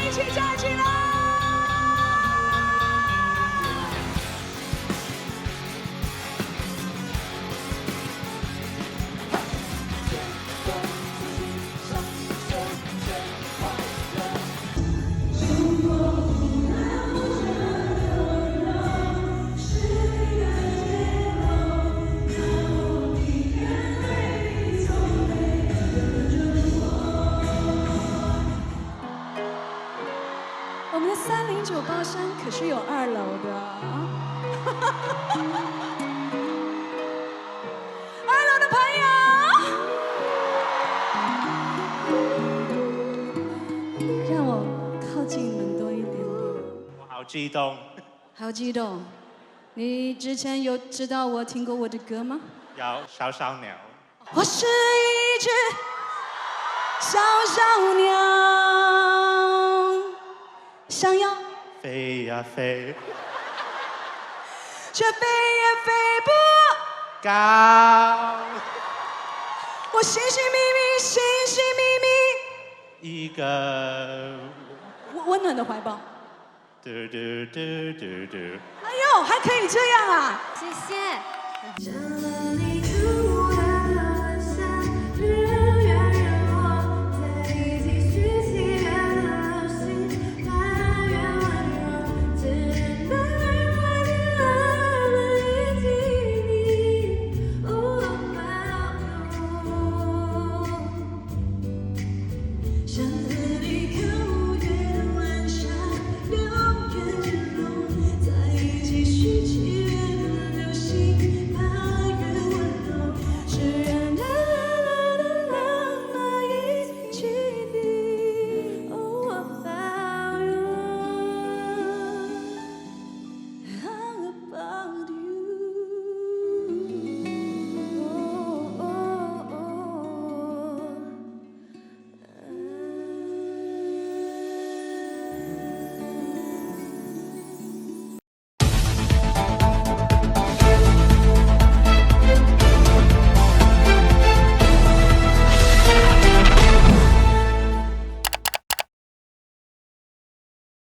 一起站起来！我们的309包厢可是有2楼的，2楼的朋友，让我靠近你们多一点点。我好激动，好激动！你之前有知道我听过我的歌吗？有小小鸟，我是一只小小鸟，想要飞呀飞，却飞也飞不。高，我寻寻觅觅，寻寻觅一个，觅，温暖的怀抱。嘟嘟嘟嘟嘟。哎呦，还可以这样啊！谢谢。这里